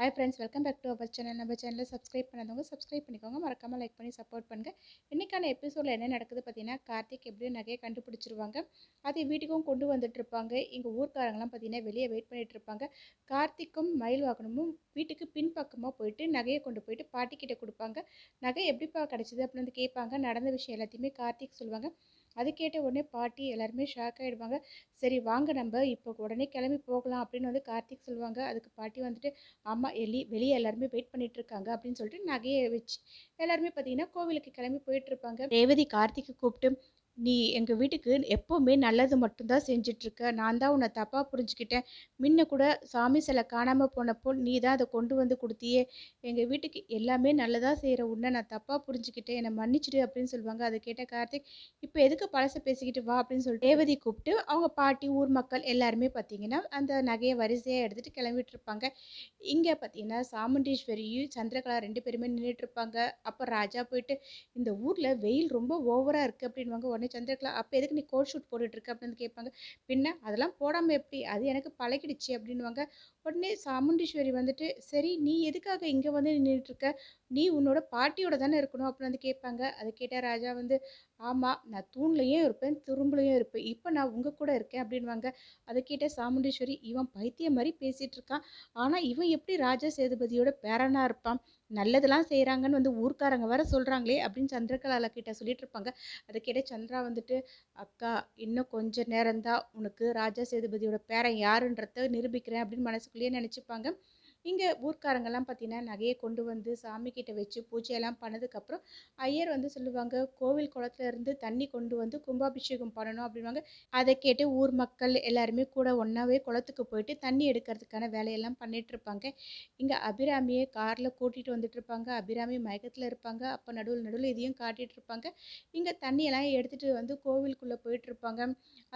Hi friends, welcome back to our channel. நம்ம சேனலை subscribe பண்ணாதவங்க சப்ஸ்கிரைப் பண்ணிக்கோங்க. மறக்காமல் லைக் பண்ணி சப்போர்ட் பண்ணுங்கள். இன்றைக்கான எபிசோடில் என்ன நடக்குது பார்த்தீங்கன்னா, கார்த்திக் எப்படியும் நகையை கண்டுபிடிச்சிருவாங்க. அதை வீட்டுக்கும் கொண்டு வந்துட்டு இருப்பாங்க. எங்கள் ஊர்க்காரங்களாம் பார்த்தீங்கன்னா வெளியே வெயிட் பண்ணிட்டு இருப்பாங்க. கார்த்திக்கும் மயில் வாகனமும் வீட்டுக்கு பின்பக்கமாக போயிட்டு நகையை கொண்டு போயிட்டு பாட்டிக்கிட்ட கொடுப்பாங்க. நகை எப்படிப்பா கிடச்சிது அப்படின்னு வந்து கேட்பாங்க. நடந்த விஷயம் எல்லாத்தையுமே கார்த்திக் சொல்லுவாங்க. அது கேட்ட உடனே பாட்டி எல்லாருமே ஷாக் ஆகிடுவாங்க. சரி வாங்க நம்ம இப்போ உடனே கிளம்பி போகலாம் அப்படின்னு வந்து கார்த்திக் சொல்லுவாங்க. அதுக்கு பாட்டி வந்துட்டு ஆமாம் வெளியே எல்லாருமே வெயிட் பண்ணிட்டு இருக்காங்க அப்படின்னு சொல்லிட்டு நகையை வச்சு எல்லாருமே பார்த்தீங்கன்னா கோவிலுக்கு கிளம்பி போயிட்டு இருப்பாங்க. ரேவதி கார்த்திகை கூப்பிட்டு, நீ எங்கள் வீட்டுக்கு எப்போவுமே நல்லது மட்டும்தான் செஞ்சிட்ருக்க. நான் தான் உன்னை தப்பாக புரிஞ்சுக்கிட்டேன். முன்ன கூட சாமி சிலை காணாமல் போனப்போ நீ தான் அதை கொண்டு வந்து கொடுத்தியே. எங்கள் வீட்டுக்கு எல்லாமே நல்லதாக செய்கிற உன்னை நான் தப்பாக புரிஞ்சுக்கிட்டேன். என்னை மன்னிச்சிடு அப்படின்னு சொல்லுவாங்க. அதை கேட்ட கார்த்திக், இப்போ எதுக்கு பழசை பேசிக்கிட்டு வா அப்படின்னு சொல்லிட்டு ரேவதி கூப்பிட்டு அவங்க பாட்டி ஊர் மக்கள் எல்லாருமே பார்த்தீங்கன்னா அந்த நகையை வரிசையாக எடுத்துகிட்டு கிளம்பிட்டு இருப்பாங்க. இங்கே பார்த்தீங்கன்னா சாமுண்டீஸ்வரியும் சந்திரகலா 2 பேருமே நின்றுட்டுருப்பாங்க. அப்போ ராஜா போயிட்டு, இந்த ஊரில் வெயில் ரொம்ப ஓவராக இருக்குது அப்படின்வாங்க. உடனே சந்திரகலா, அப்போ எதுக்கு நீ கோட் ஷூட் போட்டுட்ருக்க அப்படின்னு கேட்பாங்க. பின்ன அதெல்லாம் போடாமல் எப்படி, அது எனக்கு பழகிடுச்சு அப்படின்வாங்க. உடனே சாமுண்டீஸ்வரி வந்துட்டு, சரி நீ எதுக்காக இங்கே வந்து நின்றுட்டுருக்க, நீ உன்னோட பாட்டியோட தானே இருக்கணும் அப்படின்னு வந்து கேட்பாங்க. அதை கேட்டால் ராஜா வந்து, ஆமாம் நான் தூண்லையும் இருப்பேன் துரும்புலையும் இருப்பேன், இப்போ நான் உங்கள் கூட இருக்கேன் அப்படின்வாங்க. அதை கேட்ட சாமுண்டீஸ்வரி, இவன் பைத்தியம் மாதிரி பேசிகிட்டு இருக்கான், ஆனால் இவன் எப்படி ராஜா சேதுபதியோட பேரனாக இருப்பான், நல்லதெல்லாம் செய்கிறாங்கன்னு வந்து ஊர்க்காரங்க வேற சொல்கிறாங்களே அப்படின்னு சந்திரகலா கிட்ட சொல்லிட்டு இருப்பாங்க. அதை கேட்ட சந்திரா வந்துட்டு, அக்கா இன்னும் கொஞ்ச நேரம்தான் உனக்கு ராஜா சேதுபதியோட பேரன் யாருன்றத நிரூபிக்கிறேன் அப்படின்னு மனசுக்குள்ளேயே நினச்சிப்பாங்க. இங்கே ஊர்க்காரங்கெல்லாம் பார்த்தீங்கன்னா நகையை கொண்டு வந்து சாமி கிட்ட வச்சு பூஜையெல்லாம் பண்ணதுக்கப்புறம் ஐயர் வந்து சொல்லுவாங்க, கோவில் குளத்துல இருந்து தண்ணி கொண்டு வந்து கும்பாபிஷேகம் பண்ணணும் அப்படின்வாங்க. அதை கேட்டு ஊர் மக்கள் எல்லாருமே கூட ஒன்றாவே குளத்துக்கு போயிட்டு தண்ணி எடுக்கிறதுக்கான வேலையெல்லாம் பண்ணிட்டு இருப்பாங்க. இங்கே அபிராமியை காரில் கூட்டிகிட்டு வந்துட்டு இருப்பாங்க. அபிராமி மயக்கத்தில் இருப்பாங்க. அப்போ நடுவில் நடுவில் இதையும் காட்டிகிட்டு இருப்பாங்க. இங்கே தண்ணியெல்லாம் எடுத்துகிட்டு வந்து கோவிலுக்குள்ளே போயிட்டுருப்பாங்க.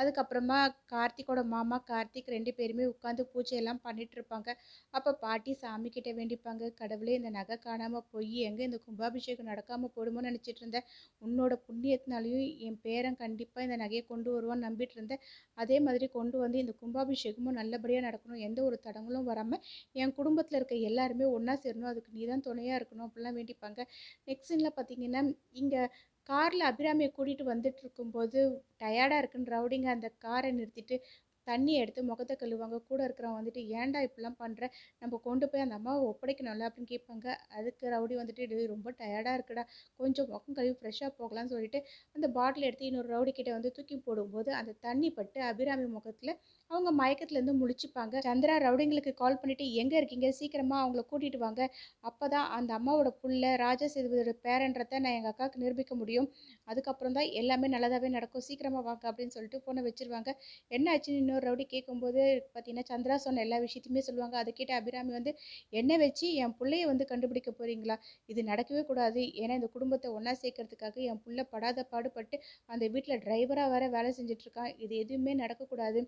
அதுக்கப்புறமா கார்த்திக்கோட மாமா கார்த்திக் 2 பேருமே உட்காந்து பூஜையெல்லாம் பண்ணிட்டு இருப்பாங்க. அப்போ பாட்டி சாமி கிட்ட வேண்டிப்பாங்க, கடவுளே இந்த நகை காணாமல் போய் எங்கே இந்த கும்பாபிஷேகம் நடக்காமல் போடுமோன்னு நினச்சிட்டு இருந்தேன். உன்னோட புண்ணியத்தினாலையும் என் பேரன் கண்டிப்பாக இந்த நகையை கொண்டு வருவான்னு நம்பிட்டு இருந்தேன். அதே மாதிரி கொண்டு வந்து இந்த கும்பாபிஷேகமும் நல்லபடியாக நடக்கணும், எந்த ஒரு தடங்களும் வராமல் என் குடும்பத்தில் இருக்க எல்லாருமே ஒன்றா சேரணும், அதுக்கு நீ தான் துணையாக இருக்கணும் அப்படிலாம் வேண்டிப்பாங்க. நெக்ஸ்ட் சீனில் பார்த்தீங்கன்னா, இங்கே காரில் அபிராமியை கூட்டிகிட்டு வந்துட்டு இருக்கும்போது டயர்டாக இருக்குன்னு ரவுடிங்க அந்த காரை நிறுத்திட்டு தண்ணி எடுத்து முகத்தை கழுவாங்க. கூட இருக்கிறவன் வந்துட்டு, ஏன்டா இப்படிலாம் பண்ணுற, நம்ம கொண்டு போய் அந்த அம்மாவை ஒப்படைக்கணும்ல அப்படின்னு கேட்பாங்க. அதுக்கு ரவுடி வந்துட்டு, இது ரொம்ப டயர்டாக இருக்குடா, கொஞ்சம் முகம் கழுவி ஃப்ரெஷ்ஷாக போகலான்னு சொல்லிட்டு அந்த பாட்டில் எடுத்து இன்னொரு ரவுடி கிட்ட வந்து தூக்கி போடும்போது அந்த தண்ணி பட்டு அபிராமி முகத்தில் அவங்க மயக்கத்துலேருந்து முழிச்சுப்பாங்க. சந்திரா ரவுடிங்களுக்கு கால் பண்ணிட்டு, எங்கே இருக்கீங்க, சீக்கிரமாக அவங்கள கூட்டிகிட்டு வாங்க, அப்போ தான் அந்த அம்மாவோட புள்ள ராஜா சேதுபதியோட பேரன்றதை நான் எங்கள் அக்காவுக்கு நிரூபிக்க முடியும், அதுக்கப்புறம் தான் எல்லாமே நல்லதாகவே நடக்கும், சீக்கிரமாக வாங்க அப்படின்னு சொல்லிட்டு ஃபோனை வச்சுருவாங்க. என்ன ஆச்சுன்னு இன்னொரு ரவுடி கேட்கும்போது பார்த்தீங்கன்னா சந்திரா சொன்ன எல்லா விஷயத்தையுமே சொல்லுவாங்க. அதை கேட்டு அபிராமி வந்து, என்ன வச்சு என் பிள்ளைய வந்து கண்டுபிடிக்க போகிறீங்களா, இது நடக்கவே கூடாது, ஏன்னா இந்த குடும்பத்தை ஒன்றா சேர்க்கறதுக்காக என் புள்ள படாத பாடுபட்டு அந்த வீட்டில் டிரைவராக வேற வேலை செஞ்சிட்ருக்கான், இது எதுவுமே நடக்கக்கூடாது,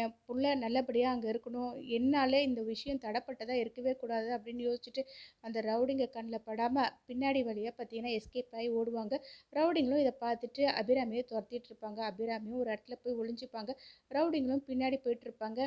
என் புள்ள நல்லபடியாக அங்கே இருக்கணும், என்னாலே இந்த விஷயம் தடைப்பட்டதாக இருக்கவே கூடாது அப்படின்னு யோசிச்சுட்டு அந்த ரவுடிங்க கண்ணில் படாமல் பின்னாடி வழியாக பார்த்தீங்கன்னா எஸ்கேப் ஆகி ஓடுவாங்க. ரவுடிங்களும் இதை பார்த்துட்டு அபிராமியை துரத்திட்டு இருப்பாங்க. அபிராமியும் ஒரு இடத்துல போய் ஒளிஞ்சுப்பாங்க. ரவுடிங்களும் பின்னாடி போயிட்டுருப்பாங்க.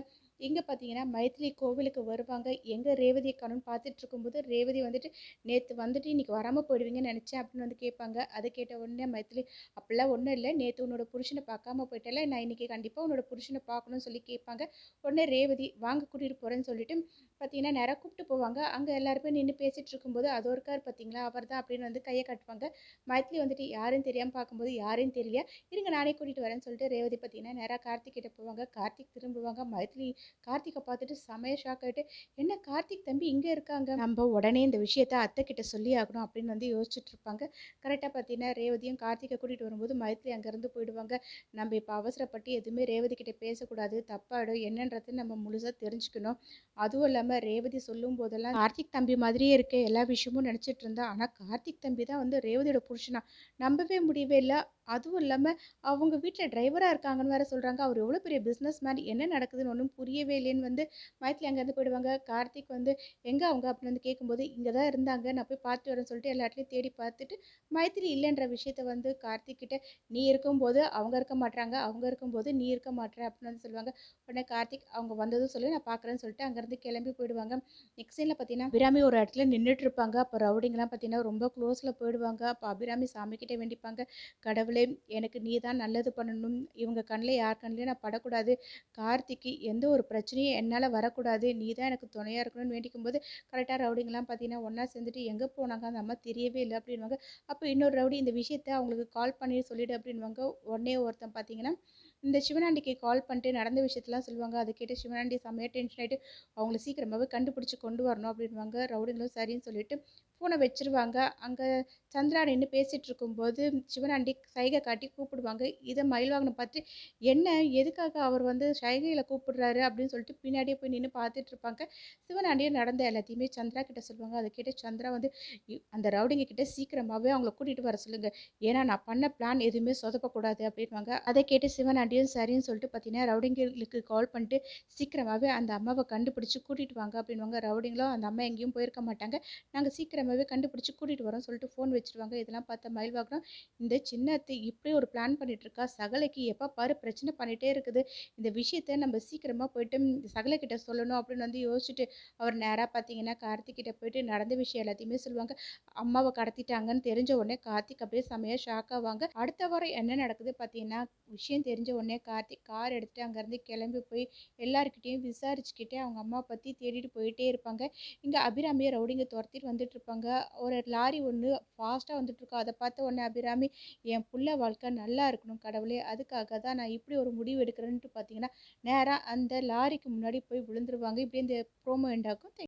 இங்கே பார்த்தீங்கன்னா மைத்திலி கோவிலுக்கு வருவாங்க. எங்கே ரேவதியை காணும்னு பார்த்துட்டு இருக்கும்போது ரேவதி வந்துட்டு, நேற்று வந்துட்டு இன்றைக்கி வராமல் போயிடுவீங்கன்னு நினச்சேன் அப்படின்னு வந்து கேட்பாங்க. அதை கேட்ட உடனே மைத்திலி, அப்படிலாம் ஒன்றும் இல்லை, நேற்று உன்னோட புருஷனை பார்க்காம போயிட்டல, நான் இன்றைக்கி கண்டிப்பாக உன்னோட புருஷனை பார்க்கணும்னு சொல்லி கேட்பாங்க. உடனே ரேவதி, வாங்க கூட்டிகிட்டு போகிறேன்னு சொல்லிட்டு பார்த்தீங்கன்னா நேராக கூப்பிட்டு போவாங்க. அங்கே எல்லாருமே நின்று பேசிகிட்டு இருக்கும்போது அதோ இருக்கார் பார்த்தீங்களா, அவர் தான் அப்படின்னு வந்து கையை காட்டுவாங்க. மைத்திலி வந்துட்டு யாரும் தெரியாமல் பார்க்கும்போது, யாரையும் தெரியல, இருங்க நானே கூட்டிகிட்டு வரேன்னு சொல்லிட்டு ரேவதி பார்த்தீங்கன்னா நேராக கார்த்திக் கிட்ட போவாங்க. கார்த்திக் திரும்புவாங்க. மைத்திலி கார்த்திகை பார்த்துட்டு செமைய ஷாக் ஆகிட்டு, என்ன கார்த்திக் தம்பி இங்கே இருக்காங்க, நம்ம உடனே இந்த விஷயத்த அத்தை கிட்ட சொல்லி ஆகணும் அப்படின்னு வந்து யோசிச்சுட்டு இருப்பாங்க. கரெக்டாக பார்த்தீங்கன்னா ரேவதியும் கார்த்திகை கூட்டிகிட்டு வரும்போது மைத்திலி அங்கேருந்து போயிடுவாங்க. நம்ம இப்போ அவசரப்பட்டு எதுவுமே ரேவதி கிட்ட பேசக்கூடாது, தப்பாயிடும், என்னன்றது நம்ம முழுசாக தெரிஞ்சுக்கணும். அதுவும் இல்லாமல் ரேவதி சொல்லும் போதெல்லாம் கார்த்திக் தம்பி மாதிரியே இருக்க எல்லா விஷயமும் நினச்சிட்டு இருந்தா, ஆனால் கார்த்திக் தம்பி தான் வந்து ரேவதியோட புருஷனா, நம்பவே முடியவே இல்லை, அதுவும் இல்லாம அவங்க வீட்ல டிரைவரா இருக்காங்கன்னு வேற சொல்றாங்க. அவர் எவ்வளோ பெரிய பிசினஸ் மேன். என்ன நடக்குதுன்னு ஒண்ணும் புரியவே இல்லைன்னு வந்து மைதிலி அங்கேருந்து போயிடுவாங்க. கார்த்திக் வந்து எங்க அவங்க அப்படின்னு வந்து கேட்கும்போது, இங்க தான் இருந்தாங்க. நான் போய் பார்த்துட்டு வரேன்னு சொல்லிட்டு எல்லா இடத்துலயும் தேடி பார்த்துட்டு, மைதிலி இல்லன்ற விஷயத்த வந்து கார்த்திக் கிட்ட, "நீ இருக்கும்போது அவங்க இருக்க மாட்றாங்க. அவங்க இருக்கும்போது நீ இருக்க மாட்ற" அப்படின்னு வந்து சொல்லுவாங்க. உடனே கார்த்திக், "அவங்க வந்ததும் சொல்லு நான் பார்க்குறேன்னு" சொல்லிட்டு அங்கேருந்து கிளம்பி போயிடுவாங்க. நெக்ஸ்ட் சீன்ல பார்த்தீங்கன்னா, அபிராமி ஒரு இடத்துல நின்னுட்டு இருப்பாங்க. அப்ப ரவுடிங்கலாம் பார்த்தீங்கன்னா, ரொம்ப க்ளோஸ்ல போயிடுவாங்க. அப்ப அபிராமி சாமிகிட்ட வேண்டிப்பாங்க, "கடவுளே! எனக்கு நீ தான் நல்லது பண்ணணும். இவங்க கண்ல யார் கண்லயும் நான் படக்கூடாது. கார்த்திக்கு எந்த ஒரு பிரச்சனையும் என்னால வரக்கூடாது. நீ தான் எனக்கு துணையா இருக்கணும்னு வேண்டிக்கும்போது, கரெக்ட்டா ரவுடிங்கலாம் பார்த்தீங்கன்னா, ஒண்ணா சேர்ந்துட்டு எங்க போனாங்க அந்த அம்மா தெரியவே இல்ல அப்படின்னுவாங்க. அப்ப இன்னொரு ரவுடி இந்த விஷயத்த அவங்களுக்கு கால் பண்ணி சொல்லிடு அப்படின்னுவாங்க. உடனே ஒருத்தன் பார்த்தீங்கன்னா, இந்த சிவனாண்டிக்கு கால் பண்ணிட்டு நடந்த விஷயத்தலாம் சொல்லுவாங்க. அத கேட்டு சிவனாண்டி செம்மையா டென்ஷன் ஆயிட்டு, அவங்கள சீக்கிரமாவே கண்டுபிடிச்சு கொண்டு வரணும் அப்படின்னுவாங்க. ரவுடிங்களும் சரின்னு சொல்லிட்டு ஃபோன வச்சுருவாங்க. அங்க சந்திரா நின்னு பேசிட்டு இருக்கும்போது, சிவனாண்டி சைகை காட்டி கூப்பிடுவாங்க. இத மயில்வாகனம் பார்த்து, "என்ன? எதுக்காக அவர் வந்து சைகையில கூப்பிடுறாரு?" அப்படின்னு சொல்லிட்டு பின்னாடியே போய் நின்னு பார்த்துட்டு இருப்பாங்க. சிவனாண்டியும் நடந்த எல்லாத்தையுமே சந்திரா கிட்ட சொல்லுவாங்க. அத கேட்டு சந்திரா வந்து, அந்த ரவுடிங்க கிட்ட சீக்கிரமாவே அவங்கள கூட்டிட்டு வர சொல்லுங்க. ஏன்னா நான் பண்ண பிளான் எதுவுமே சொதப்பக்கூடாது" அப்படின்னுவாங்க. அத கேட்டு சிவனாண்டியும் சரின்னு சொல்லிட்டு பார்த்தீங்கன்னா, ரவுடிங்களுக்கு கால் பண்ணிட்டு, "சீக்கிரமாவே அந்த அம்மாவ கண்டுபிடிச்சு கூட்டிட்டு வாங்க" அப்படின்னுவாங்க. ரவுடிங்களும், "அந்த அம்மா எங்கேயும் போயிருக்க மாட்டாங்க. நாங்க சீக்கிரமாவே கண்டுபிடிச்சு கூட்டிட்டு வரோம்னு" சொல்லிட்டு ஃபோன் வச்சுருவாங்க. இதெல்லாம் பார்த்த மயில்வாகனம், இந்த சின்ன அத்தை இப்படி ஒரு பிளான் பண்ணிட்டு இருக்கா. சகலைக்கு எப்ப பாரு பிரச்சனை பண்ணிட்டே இருக்குது. இந்த விஷயத்த நம்ம சீக்கிரமா போயிட்டு சகல கிட்ட சொல்லணும் அப்படின்னு வந்து யோசிச்சுட்டு, அவர் நேரா பார்த்தீங்கன்னா, கார்த்திக் கிட்ட போயிட்டு நடந்த விஷயம் எல்லாத்தையுமே சொல்லுவாங்க. அம்மாவ கடத்திட்டாங்கன்னு தெரிஞ்ச உடனே கார்த்திக் அப்படியே செமையா ஷாக் ஆவாங்க. அடுத்த வாரம் என்ன நடக்குது பார்த்தீங்கன்னா, விஷயம் தெரிஞ்ச உடனே கார்த்திக் கார் எடுத்துட்டு அங்கேருந்து கிளம்பி போய் எல்லார்கிட்டயும் விசாரிச்சுக்கிட்டே அவங்க அம்மாவ பத்தி தேடிட்டு போயிட்டே இருப்பாங்க. இங்க அபிராமிய ரவுடிங்க தொரத்திட்டு வந்துட்டுருப்பாங்க. ஒரு லாரி ஒண்ணு ஃபாஸ்ட்டா வந்துட்டுருக்கும். அத பார்த்த உடனே அபிராமி, "என் புள்ள வாழ்க்கை நல்லா இருக்கணும் கடவுளே! அதுக்காக தான் நான் இப்படி ஒரு முடிவு எடுக்கிறேன்ட்டு" பார்த்தீங்கன்னா, நேரா அந்த லாரிக்கு முன்னாடி போய் விழுந்துருவாங்க. இப்படியே இந்த ப்ரோமோ எண்ட் ஆகும்.